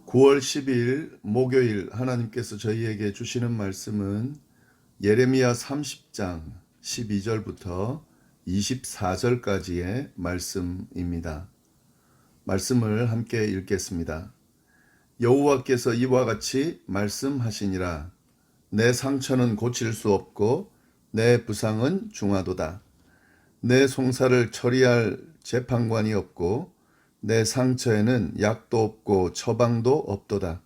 9월 10일 목요일 하나님께서 저희에게 주시는 말씀은 예레미야 30장 12절부터 24절까지의 말씀입니다. 말씀을 함께 읽겠습니다. 여호와께서 이와 같이 말씀하시니라. 내 상처는 고칠 수 없고 내 부상은 중하도다. 내 송사를 처리할 재판관이 없고 내 상처에는 약도 없고 처방도 없도다.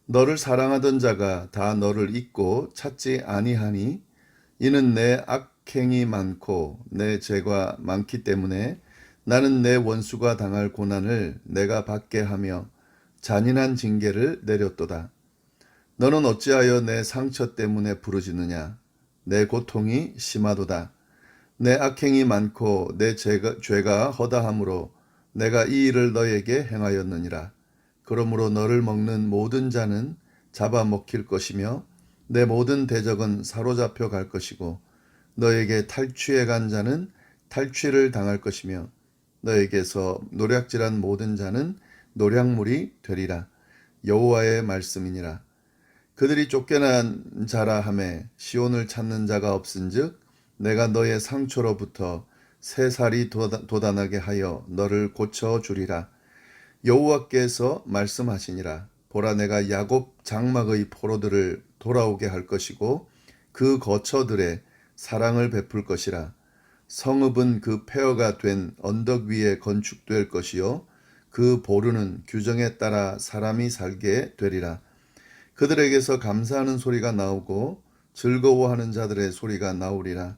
너를 사랑하던 자가 다 너를 잊고 찾지 아니하니 이는 내 악행이 많고 내 죄가 많기 때문에 나는 내 원수가 당할 고난을 내가 받게 하며 잔인한 징계를 내렸도다. 너는 어찌하여 내 상처 때문에 부르짖느냐? 내 고통이 심하도다. 내 악행이 많고 내 죄가 허다함으로 내가 이 일을 너에게 행하였느니라. 그러므로 너를 먹는 모든 자는 잡아먹힐 것이며 내 모든 대적은 사로잡혀 갈 것이고 너에게 탈취해 간 자는 탈취를 당할 것이며 너에게서 노략질한 모든 자는 노략물이 되리라. 여호와의 말씀이니라. 그들이 쫓겨난 자라 하매 시온을 찾는 자가 없은즉 내가 너의 상처로부터 새살이 돋아나게 하여 너를 고쳐주리라. 여호와께서 말씀하시니라. 보라, 내가 야곱 장막의 포로들을 돌아오게 할 것이고 그 거처들의 사랑을 베풀 것이라. 성읍은 그 폐허가 된 언덕 위에 건축될 것이요 그 보루는 규정에 따라 사람이 살게 되리라. 그들에게서 감사하는 소리가 나오고 즐거워하는 자들의 소리가 나오리라.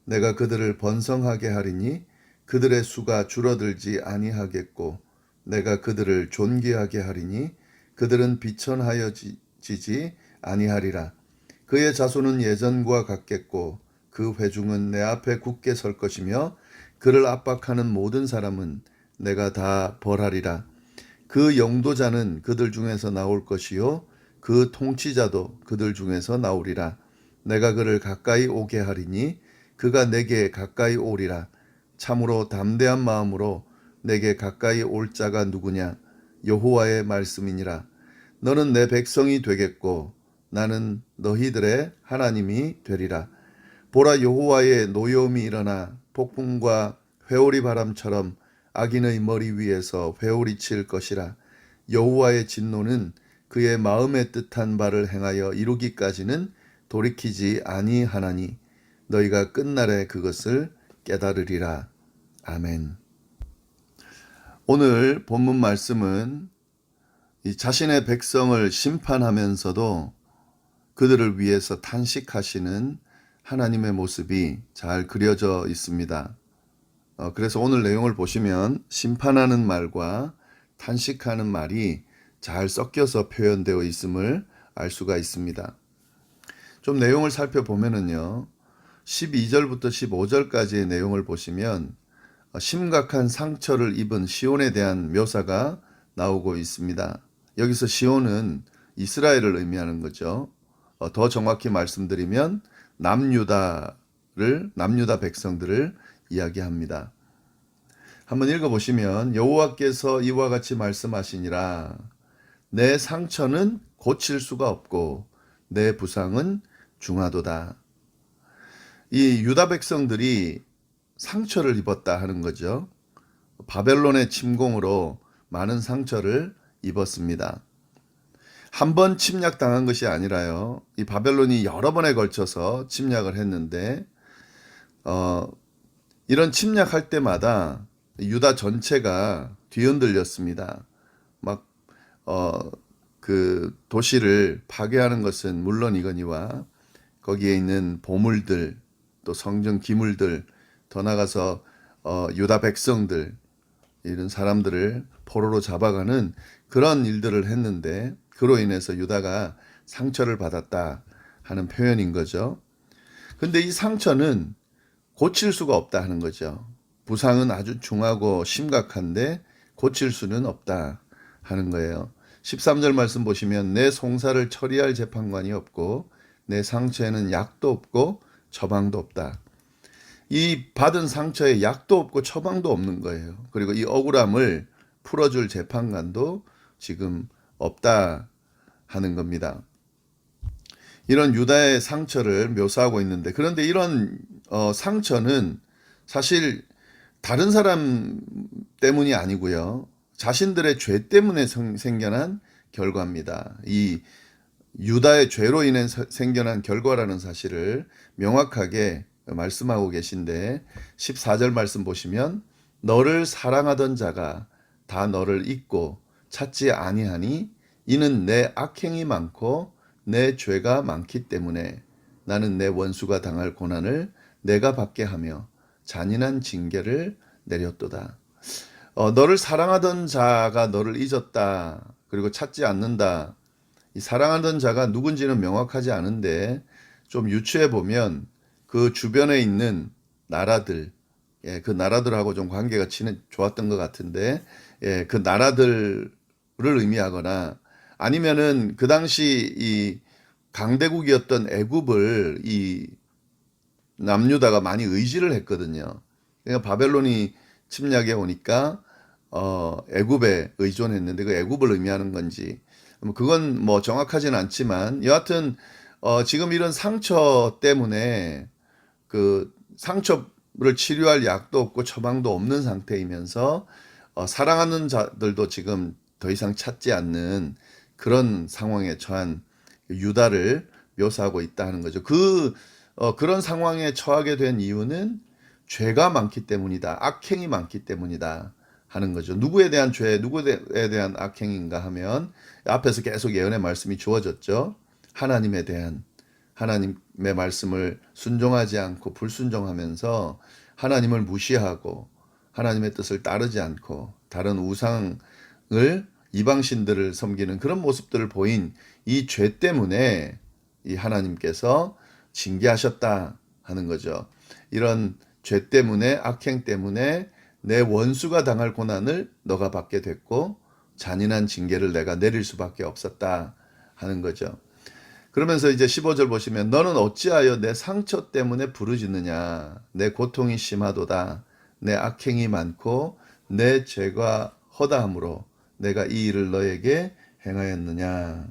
내가 그들을 번성하게 하리니 그들의 수가 줄어들지 아니하겠고 내가 그들을 존귀하게 하리니 그들은 비천하여지지 아니하리라. 그의 자손은 예전과 같겠고 그 회중은 내 앞에 굳게 설 것이며 그를 압박하는 모든 사람은 내가 다 벌하리라. 그 영도자는 그들 중에서 나올 것이요 그 통치자도 그들 중에서 나오리라. 내가 그를 가까이 오게 하리니 그가 내게 가까이 오리라. 참으로 담대한 마음으로 내게 가까이 올 자가 누구냐? 여호와의 말씀이니라. 너는 내 백성이 되겠고 나는 너희들의 하나님이 되리라. 보라, 여호와의 노여움이 일어나 폭풍과 회오리 바람처럼 악인의 머리 위에서 회오리 칠 것이라. 여호와의 진노는 그의 마음에 뜻한 바를 행하여 이루기까지는 돌이키지 아니하나니 너희가 끝날에 그것을 깨달으리라. 아멘. 오늘 본문 말씀은 이 자신의 백성을 심판하면서도 그들을 위해서 탄식하시는 하나님의 모습이 잘 그려져 있습니다. 그래서 오늘 내용을 보시면 심판하는 말과 탄식하는 말이 잘 섞여서 표현되어 있음을 알 수가 있습니다. 좀 내용을 살펴보면은요. 12절부터 15절까지의 내용을 보시면 심각한 상처를 입은 시온에 대한 묘사가 나오고 있습니다. 여기서 시온은 이스라엘을 의미하는 거죠. 더 정확히 말씀드리면 남유다 백성들을 이야기합니다. 한번 읽어보시면 여호와께서 이와 같이 말씀하시니라. 내 상처는 고칠 수가 없고 내 부상은 중하도다. 이 유다 백성들이 상처를 입었다 하는 거죠. 바벨론의 침공으로 많은 상처를 입었습니다. 한 번 침략당한 것이 아니라요. 이 바벨론이 여러 번에 걸쳐서 침략을 했는데 이런 침략할 때마다 유다 전체가 뒤흔들렸습니다. 막 그 도시를 파괴하는 것은 물론이거니와 거기에 있는 보물들 또 성전 기물들 더 나가서 유다 백성들 이런 사람들을 포로로 잡아가는 그런 일들을 했는데 그로 인해서 유다가 상처를 받았다 하는 표현인 거죠. 근데 이 상처는 고칠 수가 없다 하는 거죠. 부상은 아주 중하고 심각한데 고칠 수는 없다 하는 거예요. 13절 말씀 보시면 내 송사를 처리할 재판관이 없고 내 상처에는 약도 없고 처방도 없다. 이 받은 상처에 약도 없고 처방도 없는 거예요. 그리고 이 억울함을 풀어줄 재판관도 지금 없다 하는 겁니다. 이런 유다의 상처를 묘사하고 있는데, 그런데 이런 상처는 사실 다른 사람 때문이 아니고요. 자신들의 죄 때문에 생겨난 결과입니다. 이 유다의 죄로 인해 생겨난 결과라는 사실을 명확하게 말씀하고 계신데, 14절 말씀 보시면 너를 사랑하던 자가 다 너를 잊고 찾지 아니하니 이는 내 악행이 많고 내 죄가 많기 때문에 나는 내 원수가 당할 고난을 내가 받게 하며 잔인한 징계를 내렸도다. 너를 사랑하던 자가 너를 잊었다. 그리고 찾지 않는다. 이 사랑하던 자가 누군지는 명확하지 않은데 좀 유추해 보면 그 주변에 있는 나라들, 그 나라들하고 좀 관계가 좋았던 것 같은데, 그 나라들을 의미하거나 아니면은 그 당시 이 강대국이었던 애굽을 이 남유다가 많이 의지를 했거든요. 그러니까 바벨론이 침략해 오니까 애굽에 의존했는데 그 애굽을 의미하는 건지 그건 뭐 정확하진 않지만, 여하튼 지금 이런 상처 때문에 그 상처를 치료할 약도 없고 처방도 없는 상태이면서 사랑하는 자들도 지금 더 이상 찾지 않는 그런 상황에 처한 유다를 묘사하고 있다 하는 거죠. 그런 상황에 처하게 된 이유는 죄가 많기 때문이다. 악행이 많기 때문이다 하는 거죠. 누구에 대한 죄, 누구에 대한 악행인가 하면 앞에서 계속 예언의 말씀이 주어졌죠. 하나님에 대한, 하나님의 말씀을 순종하지 않고 불순종하면서 하나님을 무시하고 하나님의 뜻을 따르지 않고 다른 우상을, 이방신들을 섬기는 그런 모습들을 보인 이 죄 때문에 이 하나님께서 징계하셨다 하는 거죠. 이런 죄 때문에, 악행 때문에 내 원수가 당할 고난을 너가 받게 됐고 잔인한 징계를 내가 내릴 수밖에 없었다 하는 거죠. 그러면서 이제 15절 보시면 너는 어찌하여 내 상처 때문에 부르짖느냐. 내 고통이 심하도다. 내 악행이 많고 내 죄가 허다함으로 내가 이 일을 너에게 행하였느냐.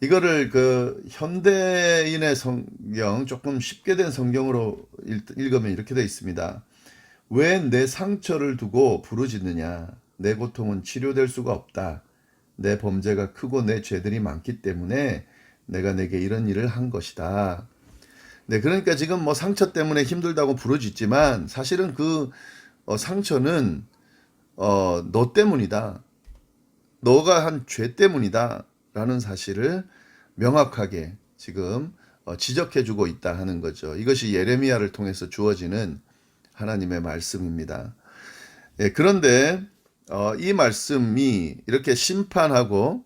이거를 그 현대인의 성경, 조금 쉽게 된 성경으로 읽으면 이렇게 되어 있습니다. 왜 내 상처를 두고 부르짖느냐. 내 고통은 치료될 수가 없다. 내 범죄가 크고 내 죄들이 많기 때문에 내가 내게 이런 일을 한 것이다. 네, 그러니까 지금 뭐 상처 때문에 힘들다고 부르짖지만 사실은 그 상처는 너 때문이다. 너가 한 죄 때문이다. 라는 사실을 명확하게 지금 지적해주고 있다 하는 거죠. 이것이 예레미야를 통해서 주어지는 하나님의 말씀입니다. 예, 그런데 이 말씀이 이렇게 심판하고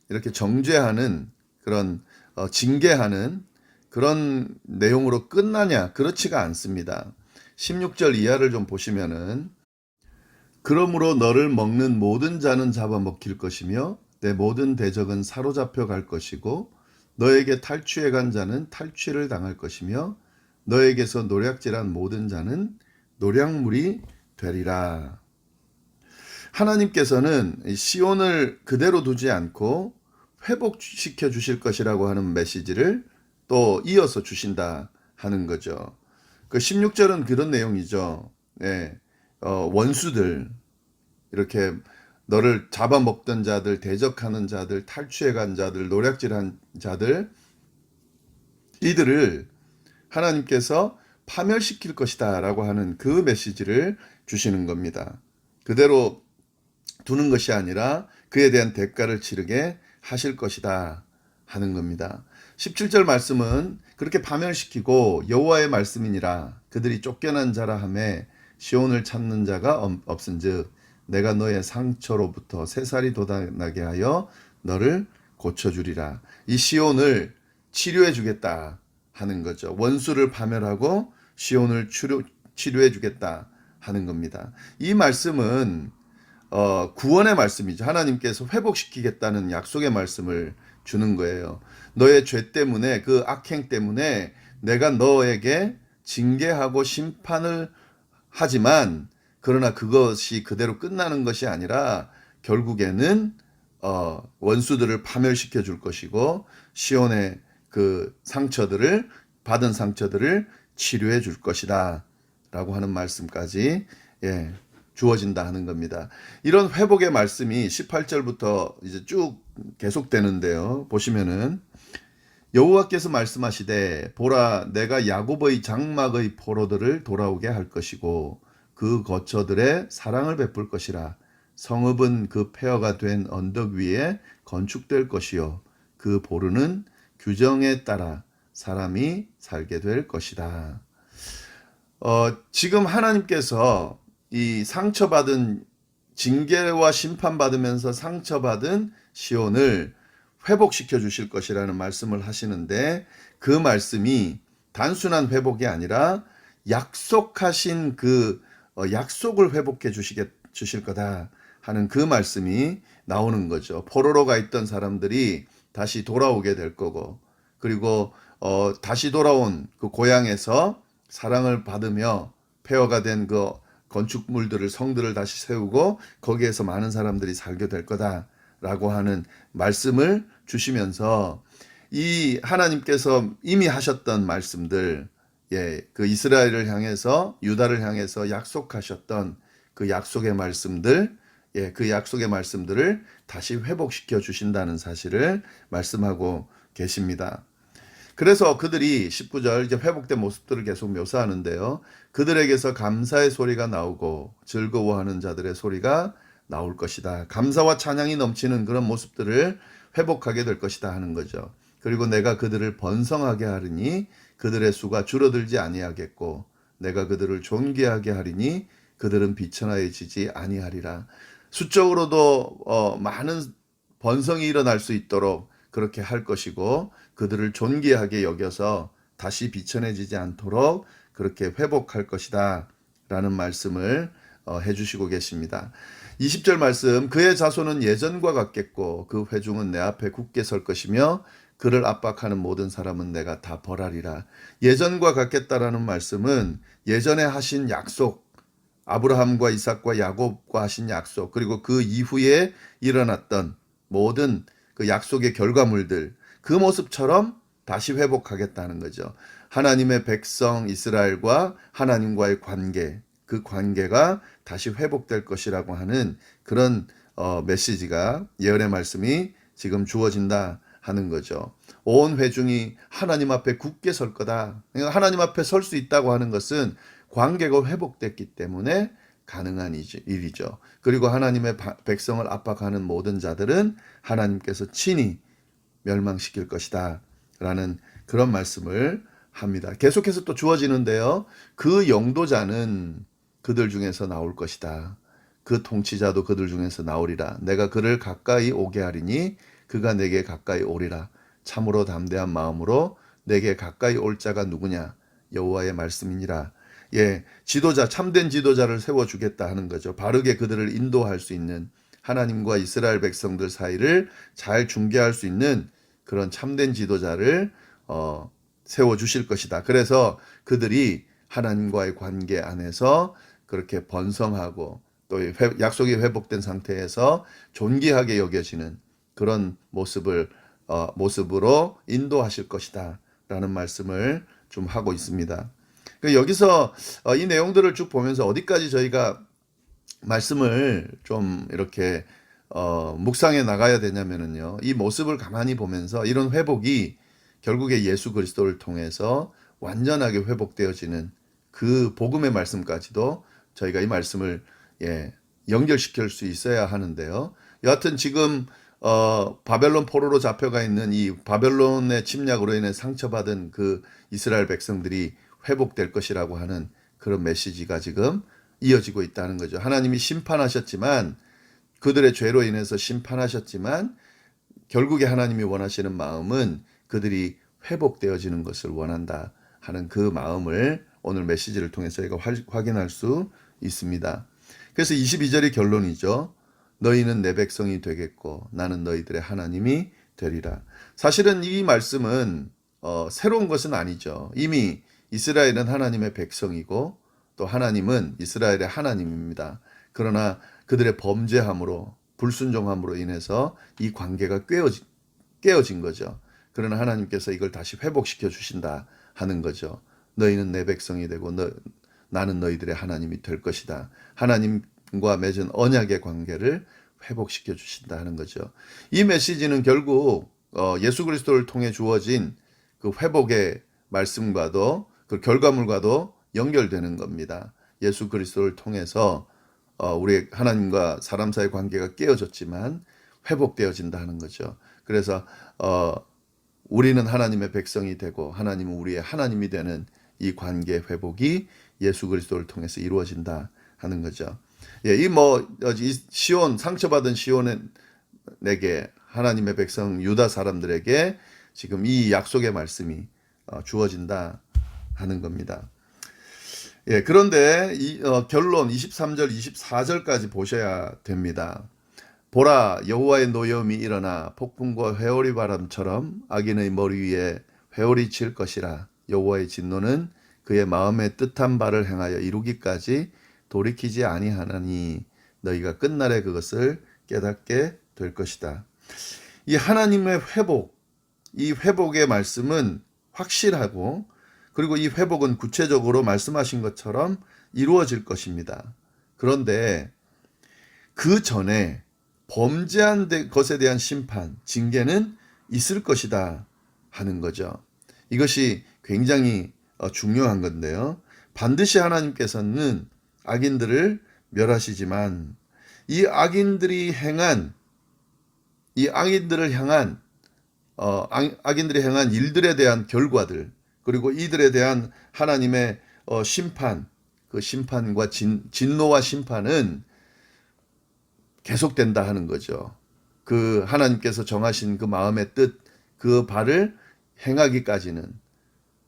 이렇게 정죄하는 그런 징계하는 그런 내용으로 끝나냐? 그렇지가 않습니다. 16절 이하를 좀 보시면은 그러므로 너를 먹는 모든 자는 잡아먹힐 것이며 내 모든 대적은 사로잡혀 갈 것이고 너에게 탈취해 간 자는 탈취를 당할 것이며 너에게서 노략질한 모든 자는 노략물이 되리라. 하나님께서는 시온을 그대로 두지 않고 회복시켜 주실 것이라고 하는 메시지를 또 이어서 주신다 하는 거죠. 그 16절은 그런 내용이죠. 네, 원수들, 이렇게 너를 잡아먹던 자들, 대적하는 자들, 탈취해간 자들, 노략질한 자들, 이들을 하나님께서 파멸시킬 것이다 라고 하는 그 메시지를 주시는 겁니다. 그대로 두는 것이 아니라 그에 대한 대가를 치르게 하실 것이다 하는 겁니다. 17절 말씀은 그렇게 파멸시키고 여호와의 말씀이니라 그들이 쫓겨난 자라 하매 시온을 찾는 자가 없은즉 내가 너의 상처로부터 새살이 돋아나게 하여 너를 고쳐주리라. 이 시온을 치료해 주겠다 하는 거죠. 원수를 파멸하고 시온을 치료해 주겠다 하는 겁니다. 이 말씀은 구원의 말씀이죠. 하나님께서 회복시키겠다는 약속의 말씀을 주는 거예요. 너의 죄 때문에, 그 악행 때문에 내가 너에게 징계하고 심판을 하지만 그러나 그것이 그대로 끝나는 것이 아니라 결국에는 원수들을 파멸시켜 줄 것이고 시온의 그 상처들을 받은 상처들을 치료해 줄 것이다 라고 하는 말씀까지 주어진다 하는 겁니다. 이런 회복의 말씀이 18절부터 이제 쭉 계속되는데요. 보시면은 여호와께서 말씀하시되 보라 내가 야곱의 장막의 포로들을 돌아오게 할 것이고 그 거처들의 사랑을 베풀 것이라. 성읍은 그 폐허가 된 언덕 위에 건축될 것이요 그 보르는 규정에 따라 사람이 살게 될 것이다. 지금 하나님께서 이 상처받은 징계와 심판받으면서 상처받은 시온을 회복시켜 주실 것이라는 말씀을 하시는데 그 말씀이 단순한 회복이 아니라 약속하신 그 약속을 회복해 주실 거다 하는 그 말씀이 나오는 거죠. 포로로 가 있던 사람들이 다시 돌아오게 될 거고 그리고 다시 돌아온 그 고향에서 사랑을 받으며 폐허가 된 그 건축물들을 성들을 다시 세우고 거기에서 많은 사람들이 살게 될 거다라고 하는 말씀을 주시면서 이 하나님께서 이미 하셨던 말씀들 그 이스라엘을 향해서 유다를 향해서 약속하셨던 그 약속의 말씀들 그 약속의 말씀들을 다시 회복시켜 주신다는 사실을 말씀하고 계십니다. 그래서 그들이 19절 이제 회복된 모습들을 계속 묘사하는데요. 그들에게서 감사의 소리가 나오고 즐거워하는 자들의 소리가 나올 것이다. 감사와 찬양이 넘치는 그런 모습들을 회복하게 될 것이다 하는 거죠. 그리고 내가 그들을 번성하게 하리니 그들의 수가 줄어들지 아니하겠고 내가 그들을 존귀하게 하리니 그들은 비천하여지지 아니하리라. 수적으로도 많은 번성이 일어날 수 있도록 그렇게 할 것이고 그들을 존귀하게 여겨서 다시 비천해지지 않도록 그렇게 회복할 것이다 라는 말씀을 해주시고 계십니다. 20절 말씀 그의 자손은 예전과 같겠고 그 회중은 내 앞에 굳게 설 것이며 그를 압박하는 모든 사람은 내가 다 벌하리라. 예전과 같겠다라는 말씀은 예전에 하신 약속 아브라함과 이삭과 야곱과 하신 약속 그리고 그 이후에 일어났던 모든 그 약속의 결과물들 그 모습처럼 다시 회복하겠다는 거죠. 하나님의 백성 이스라엘과 하나님과의 관계 그 관계가 다시 회복될 것이라고 하는 그런 메시지가 예언의 말씀이 지금 주어진다 하는 거죠. 온 회중이 하나님 앞에 굳게 설 거다. 그러니까 하나님 앞에 설 수 있다고 하는 것은 관계가 회복됐기 때문에 가능한 일이죠. 그리고 하나님의 백성을 압박하는 모든 자들은 하나님께서 친히 멸망시킬 것이다 라는 그런 말씀을 합니다. 계속해서 또 주어지는데요. 그 영도자는 그들 중에서 나올 것이다. 그 통치자도 그들 중에서 나오리라. 내가 그를 가까이 오게 하리니 그가 내게 가까이 오리라. 참으로 담대한 마음으로 내게 가까이 올 자가 누구냐? 여호와의 말씀이니라. 지도자 참된 지도자를 세워주겠다 하는 거죠. 바르게 그들을 인도할 수 있는 하나님과 이스라엘 백성들 사이를 잘 중개할 수 있는 그런 참된 지도자를 세워주실 것이다. 그래서 그들이 하나님과의 관계 안에서 그렇게 번성하고 또 약속이 회복된 상태에서 존귀하게 여겨지는 그런 모습으로 인도하실 것이다 라는 말씀을 좀 하고 있습니다. 여기서 이 내용들을 쭉 보면서 어디까지 저희가 말씀을 좀 이렇게 묵상해 나가야 되냐면은요. 이 모습을 가만히 보면서 이런 회복이 결국에 예수 그리스도를 통해서 완전하게 회복되어지는 그 복음의 말씀까지도 저희가 이 말씀을 연결시킬 수 있어야 하는데요. 여하튼 지금 바벨론 포로로 잡혀가 있는 이 바벨론의 침략으로 인해 상처받은 그 이스라엘 백성들이 회복될 것이라고 하는 그런 메시지가 지금 이어지고 있다는 거죠. 하나님이 심판하셨지만 그들의 죄로 인해서 심판하셨지만 결국에 하나님이 원하시는 마음은 그들이 회복되어지는 것을 원한다 하는 그 마음을 오늘 메시지를 통해서 저희가 확인할 수 있습니다. 그래서 22절이 결론이죠. 너희는 내 백성이 되겠고 나는 너희들의 하나님이 되리라. 사실은 이 말씀은 새로운 것은 아니죠. 이미 이스라엘은 하나님의 백성이고 또 하나님은 이스라엘의 하나님입니다. 그러나 그들의 범죄함으로 불순종함으로 인해서 이 관계가 깨어진 거죠. 그러나 하나님께서 이걸 다시 회복시켜 주신다 하는 거죠. 너희는 내 백성이 되고 나는 너희들의 하나님이 될 것이다. 하나님과 맺은 언약의 관계를 회복시켜 주신다 하는 거죠. 이 메시지는 결국 예수 그리스도를 통해 주어진 그 회복의 말씀과도 그 결과물과도 연결되는 겁니다. 예수 그리스도를 통해서 우리 하나님과 사람 사이의 관계가 깨어졌지만 회복되어진다 하는 거죠. 그래서 우리는 하나님의 백성이 되고 하나님은 우리의 하나님이 되는 이 관계 회복이 예수 그리스도를 통해서 이루어진다 하는 거죠. 예, 이 시온 상처받은 시온에게 하나님의 백성 유다 사람들에게 지금 이 약속의 말씀이 주어진다 하는 겁니다. 예, 그런데 결론 23절, 24절까지 보셔야 됩니다. 보라, 여호와의 노여움이 일어나 폭풍과 회오리 바람처럼 악인의 머리 위에 회오리 칠 것이라. 여호와의 진노는 그의 마음에 뜻한 바를 행하여 이루기까지 돌이키지 아니하나니 너희가 끝날에 그것을 깨닫게 될 것이다. 이 하나님의 회복, 이 회복의 말씀은 확실하고 그리고 이 회복은 구체적으로 말씀하신 것처럼 이루어질 것입니다. 그런데 그 전에 범죄한 것에 대한 심판, 징계는 있을 것이다 하는 거죠. 이것이 굉장히 중요한 건데요. 반드시 하나님께서는 악인들을 멸하시지만 이 악인들이 향한 일들에 대한 결과들, 그리고 이들에 대한 하나님의 심판, 그 심판과 진노와 심판은 계속된다 하는 거죠. 그 하나님께서 정하신 그 마음의 뜻, 그 바를 행하기까지는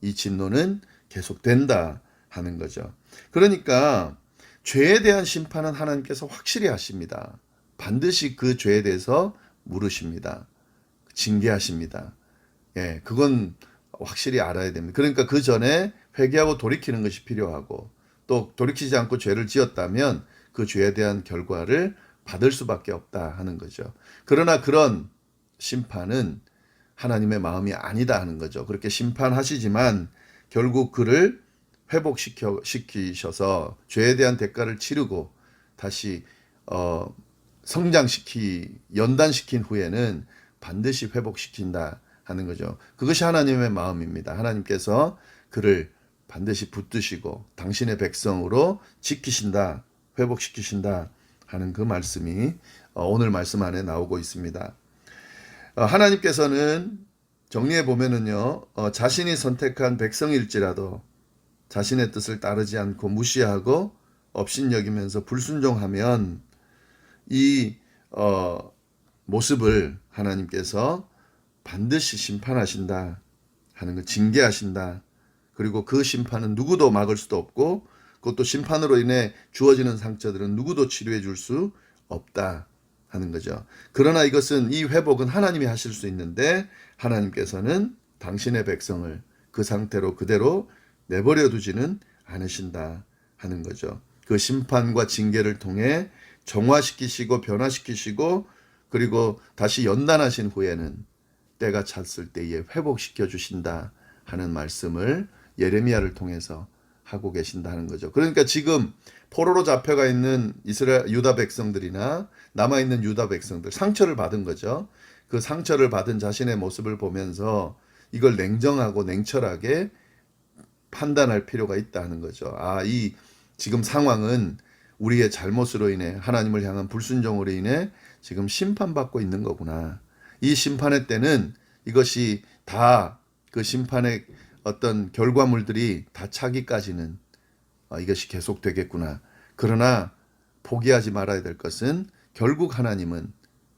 이 진노는 계속된다 하는 거죠. 그러니까 죄에 대한 심판은 하나님께서 확실히 하십니다. 반드시 그 죄에 대해서 물으십니다. 징계하십니다. 예, 그건 확실히 알아야 됩니다. 그러니까 그 전에 회개하고 돌이키는 것이 필요하고 또 돌이키지 않고 죄를 지었다면 그 죄에 대한 결과를 받을 수밖에 없다 하는 거죠. 그러나 그런 심판은 하나님의 마음이 아니다 하는 거죠. 그렇게 심판하시지만 결국 그를 회복시키셔서 죄에 대한 대가를 치르고 다시 연단시킨 후에는 반드시 회복시킨다 하는 거죠. 그것이 하나님의 마음입니다. 하나님께서 그를 반드시 붙드시고 당신의 백성으로 지키신다, 회복시키신다 하는 그 말씀이 오늘 말씀 안에 나오고 있습니다. 하나님께서는 정리해 보면은요, 자신이 선택한 백성일지라도 자신의 뜻을 따르지 않고 무시하고 업신여기면서 불순종하면 이 모습을 하나님께서 반드시 심판하신다 하는 걸 징계하신다. 그리고 그 심판은 누구도 막을 수도 없고 그것도 심판으로 인해 주어지는 상처들은 누구도 치료해 줄 수 없다 하는 거죠. 그러나 이것은 이 회복은 하나님이 하실 수 있는데 하나님께서는 당신의 백성을 그 상태로 그대로 내버려 두지는 않으신다 하는 거죠. 그 심판과 징계를 통해 정화시키시고 변화시키시고 그리고 다시 연단하신 후에는 때가 찼을 때에 회복시켜 주신다 하는 말씀을 예레미야를 통해서 하고 계신다는 거죠. 그러니까 지금 포로로 잡혀가 있는 유다 백성들이나 남아있는 유다 백성들 상처를 받은 거죠. 그 상처를 받은 자신의 모습을 보면서 이걸 냉정하고 냉철하게 판단할 필요가 있다는 거죠. 이 지금 상황은 우리의 잘못으로 인해 하나님을 향한 불순종으로 인해 지금 심판받고 있는 거구나. 이 심판의 때는 이것이 다 그 심판의 어떤 결과물들이 다 차기까지는 이것이 계속되겠구나. 그러나 포기하지 말아야 될 것은 결국 하나님은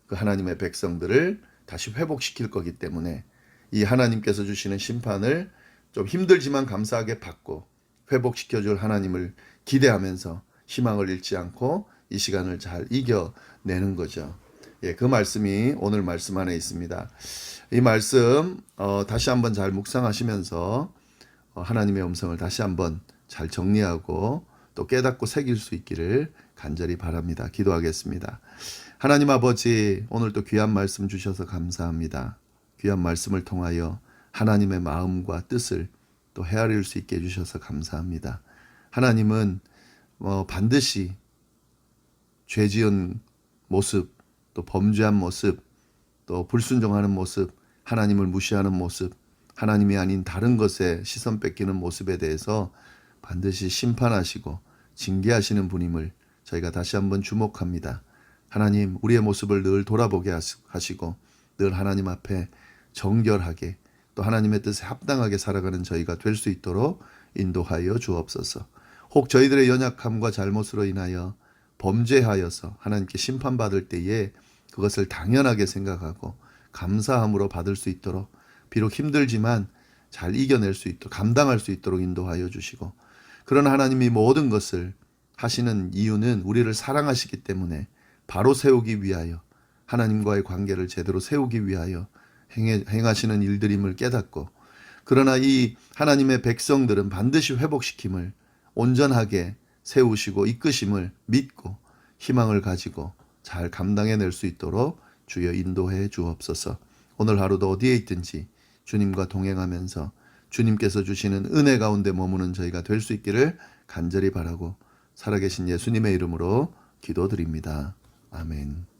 그 하나님의 백성들을 다시 회복시킬 거기 때문에 이 하나님께서 주시는 심판을 좀 힘들지만 감사하게 받고 회복시켜줄 하나님을 기대하면서 희망을 잃지 않고 이 시간을 잘 이겨내는 거죠. 예, 그 말씀이 오늘 말씀 안에 있습니다. 이 말씀 다시 한번 잘 묵상하시면서 하나님의 음성을 다시 한번 잘 정리하고 또 깨닫고 새길 수 있기를 간절히 바랍니다. 기도하겠습니다. 하나님 아버지, 오늘 또 귀한 말씀 주셔서 감사합니다. 귀한 말씀을 통하여 하나님의 마음과 뜻을 또 헤아릴 수 있게 해주셔서 감사합니다. 하나님은 반드시 죄 지은 모습, 또 범죄한 모습, 또 불순종하는 모습, 하나님을 무시하는 모습, 하나님이 아닌 다른 것에 시선 뺏기는 모습에 대해서 반드시 심판하시고 징계하시는 분임을 저희가 다시 한번 주목합니다. 하나님, 우리의 모습을 늘 돌아보게 하시고 늘 하나님 앞에 정결하게 또 하나님의 뜻에 합당하게 살아가는 저희가 될 수 있도록 인도하여 주옵소서. 혹 저희들의 연약함과 잘못으로 인하여 범죄하여서 하나님께 심판받을 때에 그것을 당연하게 생각하고 감사함으로 받을 수 있도록, 비록 힘들지만 잘 이겨낼 수 있도록, 감당할 수 있도록 인도하여 주시고, 그러나 하나님이 모든 것을 하시는 이유는 우리를 사랑하시기 때문에 바로 세우기 위하여, 하나님과의 관계를 제대로 세우기 위하여 행하시는 일들임을 깨닫고, 그러나 이 하나님의 백성들은 반드시 회복시킴을 온전하게 세우시고 이끄심을 믿고 희망을 가지고 잘 감당해낼 수 있도록 주여 인도해 주옵소서. 오늘 하루도 어디에 있든지 주님과 동행하면서 주님께서 주시는 은혜 가운데 머무는 저희가 될 수 있기를 간절히 바라고 살아계신 예수님의 이름으로 기도드립니다. 아멘.